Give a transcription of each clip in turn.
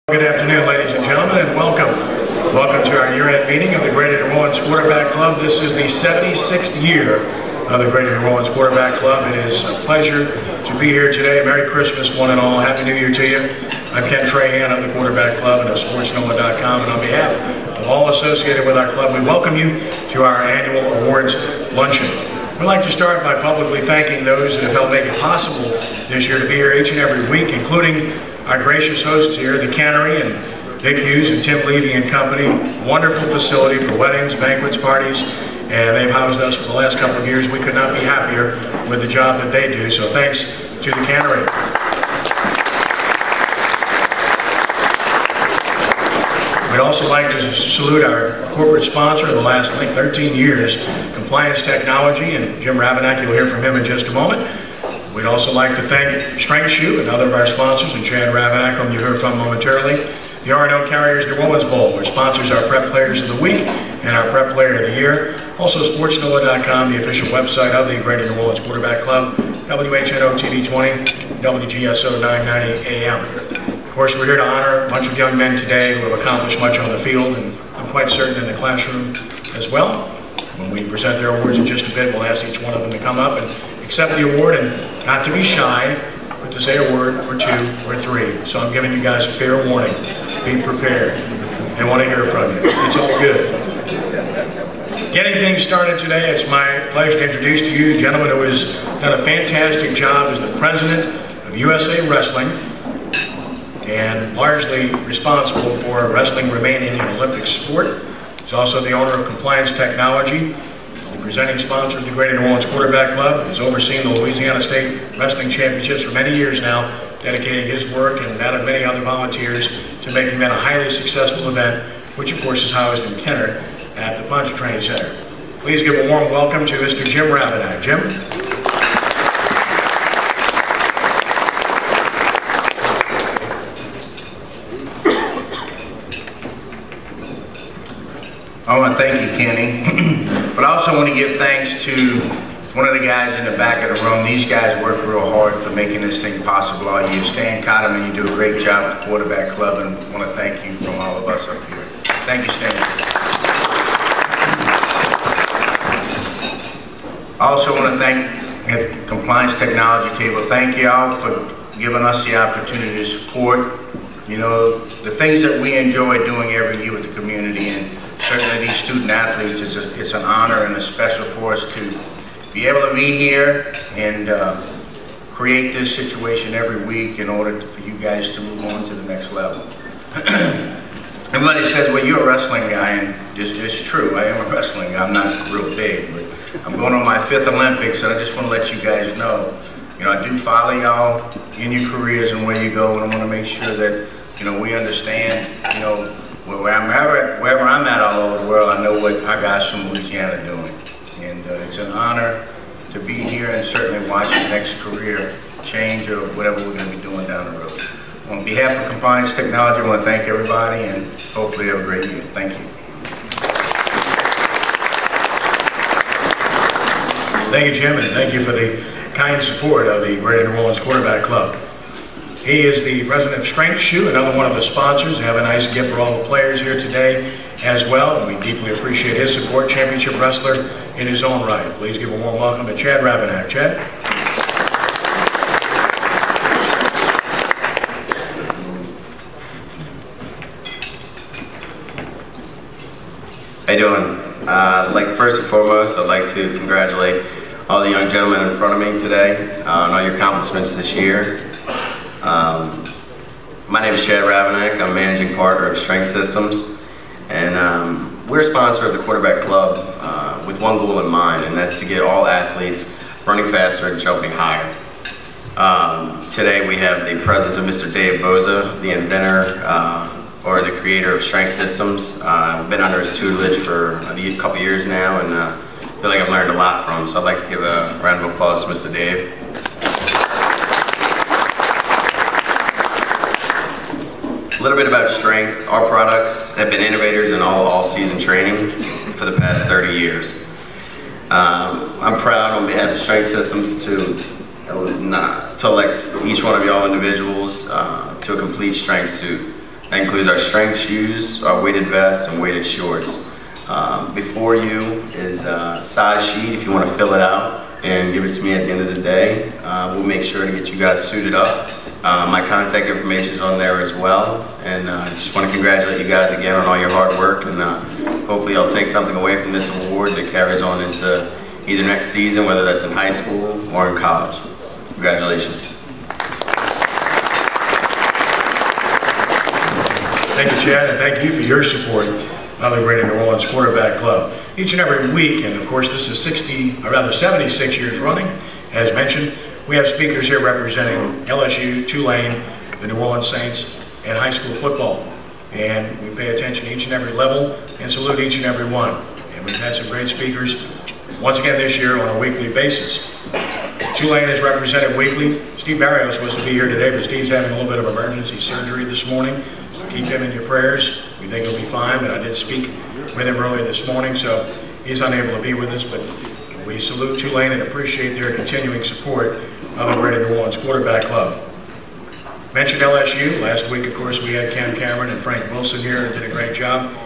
Good afternoon, ladies and gentlemen, and welcome. Welcome to our year-end meeting of the Greater New Orleans Quarterback Club. This is the 76th year of the Greater New Orleans Quarterback Club. It is a pleasure to be here today. Merry Christmas, one and all. Happy New Year to you. I'm Ken Trahan of the Quarterback Club and of SportsNola.com, and on behalf of all associated with our club, we welcome you to our annual awards luncheon. We'd like to start by publicly thanking those that have helped make it possible this year to be here each and every week, including our gracious hosts here, the Cannery and Vic Hughes and Tim Levy and Company. Wonderful facility for weddings, banquets, parties, and they've housed us for the last couple of years. We could not be happier with the job that they do, so thanks to the Cannery. We'd also like to salute our corporate sponsor of the last, I think, 13 years, Compliance Technology, and Jim Ravannack. You'll hear from him in just a moment. We'd also like to thank Strength Shoe, another of our sponsors, and Chad Ravannack, whom you heard from momentarily. The R&O Carriers New Orleans Bowl, which sponsors our Prep Players of the Week and our Prep Player of the Year. Also, SportsNola.com, the official website of the Greater New Orleans Quarterback Club, WHNO TV 20, WGSO 990 AM. Of course, we're here to honor a bunch of young men today who have accomplished much on the field, and I'm quite certain in the classroom as well. When we present their awards in just a bit, we'll ask each one of them to come up and accept the award, and not to be shy, but to say a word or two or three. So I'm giving you guys fair warning. Be prepared. They want to hear from you. It's all good. Getting things started today, it's my pleasure to introduce to you a gentleman who has done a fantastic job as the president of USA Wrestling and largely responsible for wrestling remaining an Olympic sport. He's also the owner of Compliance Technology, the presenting sponsor of the Greater New Orleans Quarterback Club. He's overseen the Louisiana State Wrestling Championships for many years now, dedicating his work and that of many other volunteers to making that a highly successful event, which of course is housed in Kenner at the Punch Training Center. Please give a warm welcome to Mr. Jim Ravannack. Jim? I want to thank you, Kenny, but I also want to give thanks to one of the guys in the back of the room. These guys work real hard for making this thing possible all year. Stan Cotterman, you do a great job at the Quarterback Club, and I want to thank you from all of us up here. Thank you, Stan. I also want to thank Compliance Technology Table. Thank you all for giving us the opportunity to support, you know, the things that we enjoy doing every year with the community. And certainly these student athletes, it's an honor and a special for us to be able to be here and create this situation every week in order for you guys to move on to the next level. Everybody says, well, you're a wrestling guy, and it's true, I am a wrestling guy. I'm not real big, but I'm going on my 5th Olympics, and I just want to let you guys know, you know, I do follow y'all in your careers and where you go, and I want to make sure that, you know, we understand, you know, wherever I'm at all over the world, I know what our guys from Louisiana are doing. And it's an honor to be here and certainly watch the next career change or whatever we're going to be doing down the road. On behalf of Compliance Technology, I want to thank everybody and hopefully have a great year. Thank you. Thank you, Jim, and thank you for the kind support of the Greater New Orleans Quarterback Club. He is the president of Strength Shoe, another one of the sponsors. We have a nice gift for all the players here today as well, and we deeply appreciate his support. Championship wrestler in his own right. Please give a warm welcome to Chad Ravannack. Chad? How you doing? First and foremost, I'd like to congratulate all the young gentlemen in front of me today on all your accomplishments this year. My name is Chad Ravannack. I'm managing partner of Strength Systems, and we're a sponsor of the Quarterback Club with one goal in mind, and that's to get all athletes running faster and jumping higher. Today we have the presence of Mr. Dave Boza, the inventor or the creator of Strength Systems. I've been under his tutelage for a couple years now, and I feel like I've learned a lot from him, so I'd like to give a round of applause to Mr. Dave. A little bit about Strength. Our products have been innovators in all-season training for the past 30 years. I'm proud on behalf of Strength Systems to elect each one of y'all individuals to a complete strength suit That includes our strength shoes, our weighted vests, and weighted shorts. Before you is a size sheet if you want to fill it out and give it to me at the end of the day. We'll make sure to get you guys suited up. My contact information is on there as well, and I just want to congratulate you guys again on all your hard work, and hopefully I'll take something away from this award that carries on into either next season, whether that's in high school or in college. Congratulations. Thank you, Chad, and thank you for your support of the Greater New Orleans Quarterback Club. Each and every week, and of course this is 76 years running, as mentioned, we have speakers here representing LSU, Tulane, the New Orleans Saints, and high school football. And we pay attention to each and every level and salute each and every one. And we've had some great speakers once again this year on a weekly basis. Tulane is represented weekly. Steve Barrios was to be here today, but Steve's having a little bit of emergency surgery this morning. So keep him in your prayers. We think he'll be fine, but I did speak with him early this morning, so he's unable to be with us. But we salute Tulane and appreciate their continuing support of the Greater New Orleans Quarterback Club. Mentioned LSU. Last week, of course, we had Cam Cameron and Frank Wilson here and did a great job.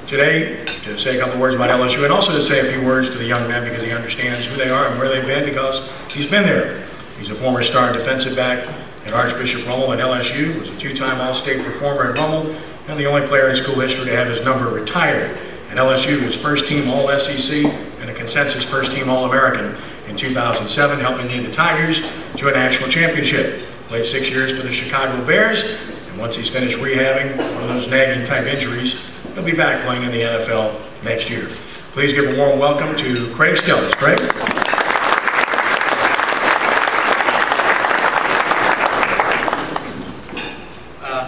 Today, to say a couple of words about LSU and also to say a few words to the young man because he understands who they are and where they've been because he's been there. He's a former star defensive back at Archbishop Rummel at LSU, was a two-time All-State performer at Rummel, and the only player in school history to have his number retired. At LSU, his first-team All-SEC and a consensus first-team All-American in 2007, helping lead the Tigers to a national championship. Played 6 years for the Chicago Bears, and once he's finished rehabbing one of those nagging type injuries, he'll be back playing in the NFL next year. Please give a warm welcome to Craig Steltz. Craig?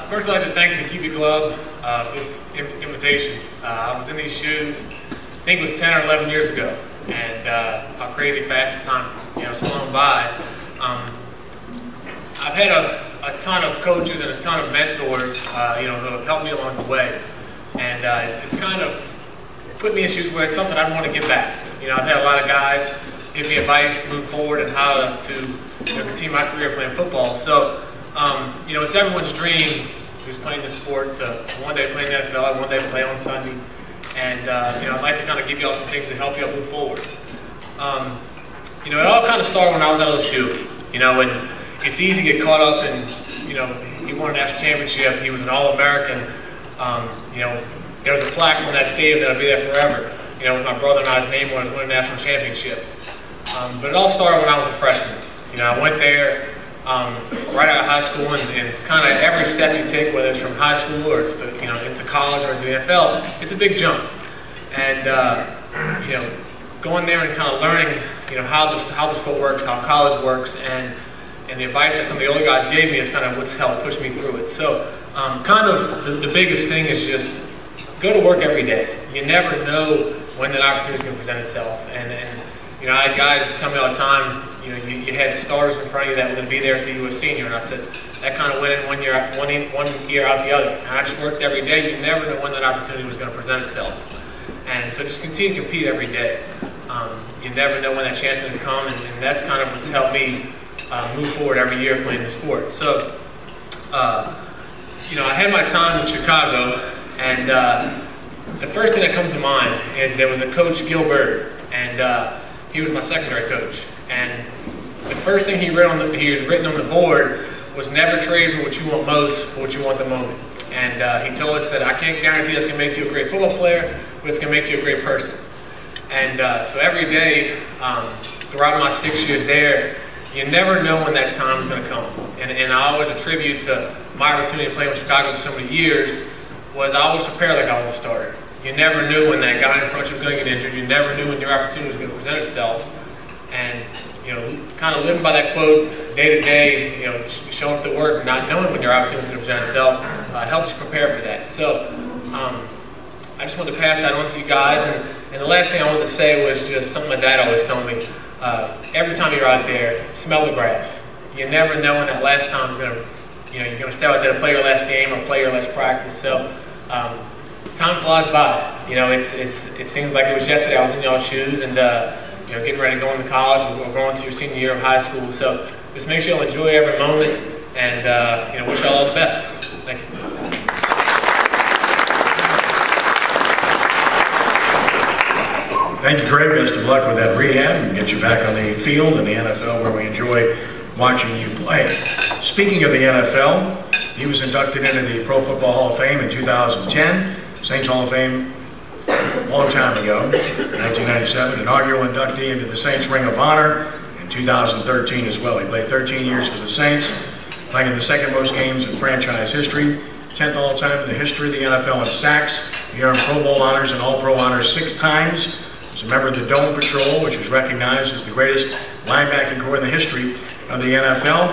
First, I'd like to thank the QB Club for this invitation. I was in these shoes, I think it was 10 or 11 years ago, and how crazy fast the time has flown by. I've had a ton of coaches and a ton of mentors, who have helped me along the way, and it's kind of put me in shoes where it's something I want to give back. I've had a lot of guys give me advice, move forward, and how to continue my career playing football. So, it's everyone's dream who's playing this sport to one day play in the NFL, one day play on Sunday, and I'd like to kind of give you all some things to help you move forward. It all kind of started when I was at LSU. And it's easy to get caught up in, he won a national championship, he was an All-American. There was a plaque on that stadium that'll be there forever, with my brother and I's name on it, winning national championships. But it all started when I was a freshman. I went there right out of high school, and it's kind of every step you take, whether it's from high school or it's into college or into the NFL, it's a big jump. And going there and kind of learning, how the sport works, how college works, and the advice that some of the older guys gave me is kind of what's helped push me through it. So kind of the biggest thing is just go to work every day. You never know when that opportunity is going to present itself. And I had guys tell me all the time, you had stars in front of you that were going to be there until you were a senior. And I said, that kind of went in one year out the other. And I just worked every day. You never know when that opportunity was going to present itself. And so just continue to compete every day. You never know when that chance is going to come, and that's kind of what's helped me move forward every year playing the sport. So, I had my time with Chicago, and the first thing that comes to mind is there was a coach, Gilbert, and he was my secondary coach. And the first thing he had written on the board was never trade for what you want most for what you want the moment. And he told us that I can't guarantee that's going to make you a great football player, but it's going to make you a great person. And so every day throughout my 6 years there, you never know when that time is going to come. And I always attribute to my opportunity to play with Chicago for so many years was I always prepared like I was a starter. You never knew when that guy in front of you was going to get injured. You never knew when your opportunity was going to present itself. And, kind of living by that quote day to day, showing up to work, not knowing when your opportunity is going to present itself, helps you prepare for that. So I just wanted to pass that on to you guys. And the last thing I wanted to say was just something my dad always told me. Every time you're out there, smell the grass. You never know when that last time is going to, you're going to step out there to play your last game or play your last practice. So time flies by. It seems like it was yesterday I was in y'all's shoes and getting ready to go into college or going to your senior year of high school. So just make sure you'll enjoy every moment and wish y'all all the best. Thank you. Thank you, Craig. Best of luck with that rehab and get you back on the field in the NFL where we enjoy watching you play. Speaking of the NFL, he was inducted into the Pro Football Hall of Fame in 2010, Saints Hall of Fame a long time ago, 1997, inaugural inductee into the Saints Ring of Honor in 2013 as well. He played 13 years for the Saints, playing in the second most games in franchise history, 10th all-time in the history of the NFL in sacks. He earned Pro Bowl honors and All-Pro honors 6 times. He's a member of the Dome Patrol, which is recognized as the greatest linebacking corps in the history of the NFL.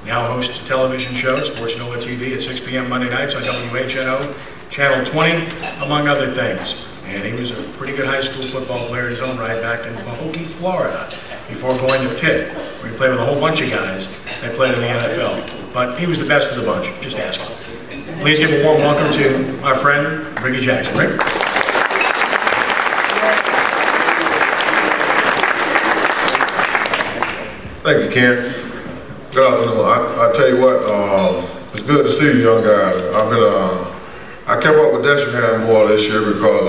Now hosts a television show, Sports Nova TV, at 6 p.m. Monday nights on WHNO, Channel 20, among other things. And he was a pretty good high school football player in his own right back in Pahokee, Florida, before going to Pitt, where he played with a whole bunch of guys that played in the NFL. But he was the best of the bunch, just ask him. Please give a warm welcome to our friend, Rickey Jackson. Rick? Thank you, Ken. Good afternoon. I tell you what, it's good to see you young guys. I kept up with Destrehan more this year because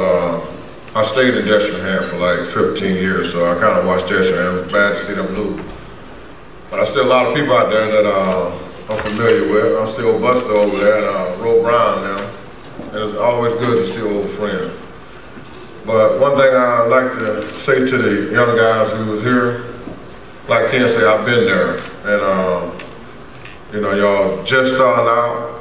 I stayed in Destrehan for like 15 years, so I kind of watched Destrehan. It was bad to see them lose. But I see a lot of people out there that I'm familiar with. I'm still Buster over there and Ro Brown now. And it's always good to see old friends. But one thing I like to say to the young guys who was here, like Ken said, I've been there. And you know, y'all just starting out.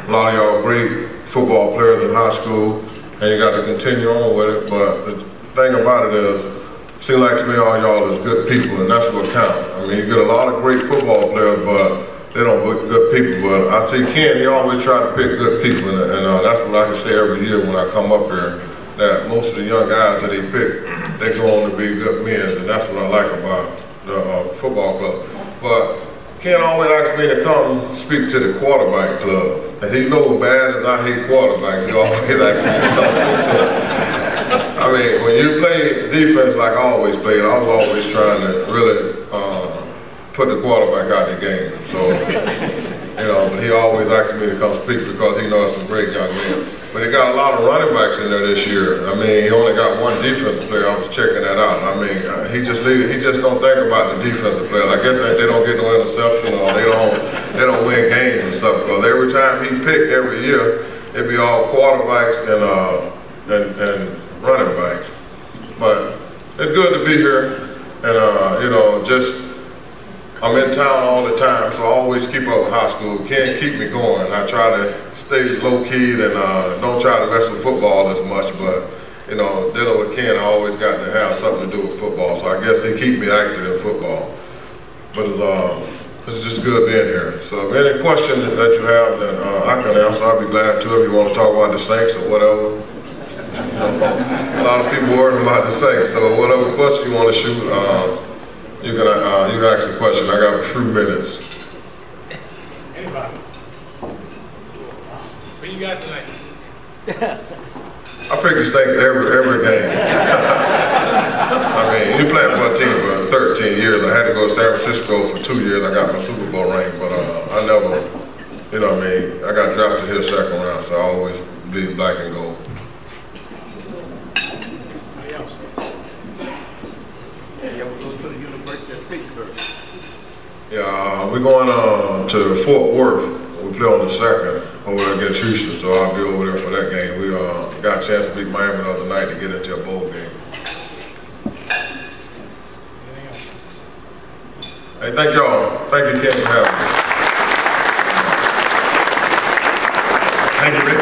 A lot of y'all great football players in high school, and you got to continue on with it. But the thing about it is, it seems like to me all y'all is good people, and that's what counts. I mean, you get a lot of great football players, but they don't pick good people. But I see Ken, he always try to pick good people, and that's what I can say every year when I come up here, that most of the young guys that he pick, they go on to be good men, and that's what I like about the football club. But Ken always asks me to come speak to the quarterback club. And he knows bad as I hate quarterbacks, he always asks me to come speak to it. I mean, when you play defense like I always played, I was always trying to really put the quarterback out of the game. So, you know, but he always asks me to come speak because he knows some great young men. But he got a lot of running backs in there this year. I mean, he only got one defensive player. I was checking that out. I mean, he just don't think about the defensive players. I guess they don't get no interception or they don't win games and stuff. Because every time he picked every year, it'd be all quarterbacks and running backs. But it's good to be here, and you know, I'm in town all the time, so I always keep up with high school. Can't keep me going. I try to stay low-keyed and don't try to mess with football as much, but, you know, dealing with Ken, I always got to have something to do with football, so I guess they keep me active in football. But it's just good being here. So if any questions that you have that I can answer, I'll be glad to. If you want to talk about the Saints or whatever. A lot of people worrying about the Saints, so whatever question you want to shoot, you can ask a question. I got a few minutes. Anybody? What you got tonight? I pick the Saints every game. I mean, you playing for a team for 13 years. I had to go to San Francisco for 2 years. I got my Super Bowl ring, but I never, you know what I mean, I got drafted here second round, so I always bleed black and gold. Yeah, we're going to Fort Worth. We play on the 2nd over there against Houston, so I'll be over there for that game. We got a chance to beat Miami the other night to get into a bowl game. Hey, thank y'all. Thank you, Ken, for having Thank you, Rick.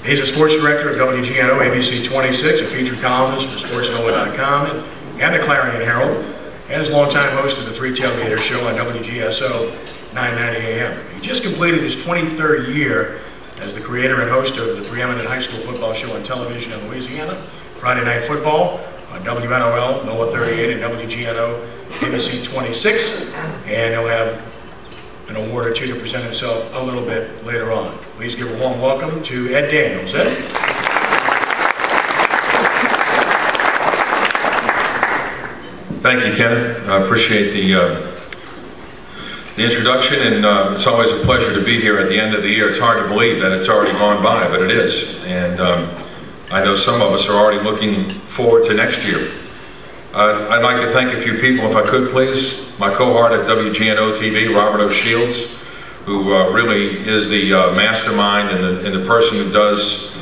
He's a sports director of WGNO ABC 26, a featured columnist for SportsNova.com and the Clarion Herald, and is longtime host of the Three Tailgaters show on WGSO 990 AM. He just completed his 23rd year as the creator and host of the preeminent high school football show on television in Louisiana, Friday Night Football on WNOL, NOAA 38, and WGNO ABC 26, and he'll have an award or two to present himself a little bit later on. Please give a warm welcome to Ed Daniels. Ed? Thank you, Kenneth. I appreciate the introduction, and it's always a pleasure to be here at the end of the year. It's hard to believe that it's already gone by, but it is. And I know some of us are already looking forward to next year. I'd like to thank a few people, if I could please. My cohort at WGNO TV, Robert O'Shields, who really is the mastermind and the person who does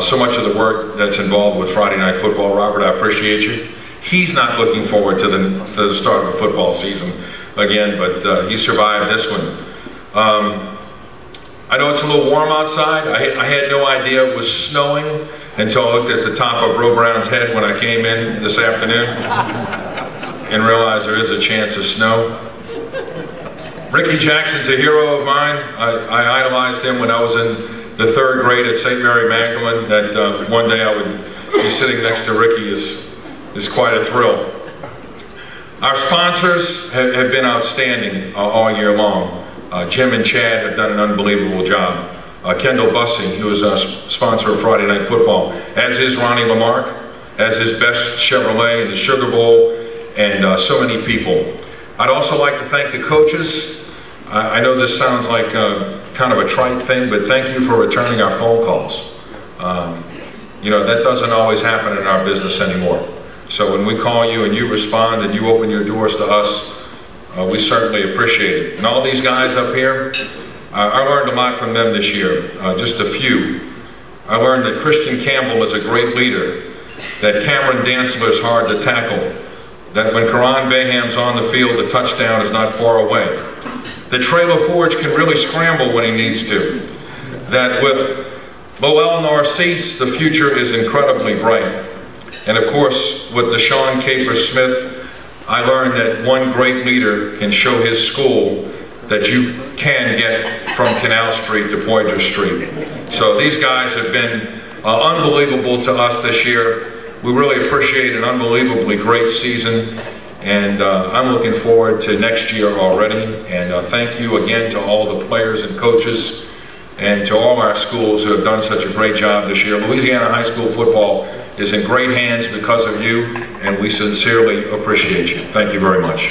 so much of the work that's involved with Friday Night Football. Robert, I appreciate you. He's not looking forward to the start of the football season again, but he survived this one. I know it's a little warm outside. I had no idea it was snowing until I looked at the top of Roe Brown's head when I came in this afternoon and realized there is a chance of snow. Rickey Jackson's a hero of mine. I idolized him when I was in the 3rd grade at St. Mary Magdalene. That one day I would be sitting next to Rickey is quite a thrill. Our sponsors have been outstanding all year long. Jim and Chad have done an unbelievable job. Kendall Bussing, who is a sponsor of Friday Night Football, as is Ronnie Lamarck, as is Best Chevrolet and the Sugar Bowl, and so many people. I'd also like to thank the coaches. I know this sounds like kind of a trite thing, but thank you for returning our phone calls. You know, that doesn't always happen in our business anymore. So when we call you and you respond and you open your doors to us, we certainly appreciate it. And all these guys up here, I learned a lot from them this year, just a few. I learned that Christian Campbell is a great leader, that Cameron Dantzler is hard to tackle, that when Karan Bayham's on the field, the touchdown is not far away, that Trey LaForge can really scramble when he needs to, that with Lowell Narcisse, the future is incredibly bright. And of course, with Deshaun Capers-Smith, I learned that one great leader can show his school that you can get from Canal Street to Poydras Street. So these guys have been unbelievable to us this year. We really appreciate an unbelievably great season, and I'm looking forward to next year already. And thank you again to all the players and coaches and to all our schools who have done such a great job this year. Louisiana high school football is in great hands because of you, and we sincerely appreciate you. Thank you very much.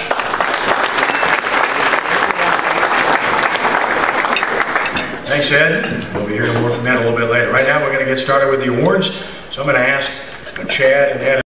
Thanks, Ed. We'll be hearing more from Ed a little bit later. Right now, we're going to get started with the awards. So I'm going to ask Chad and Ed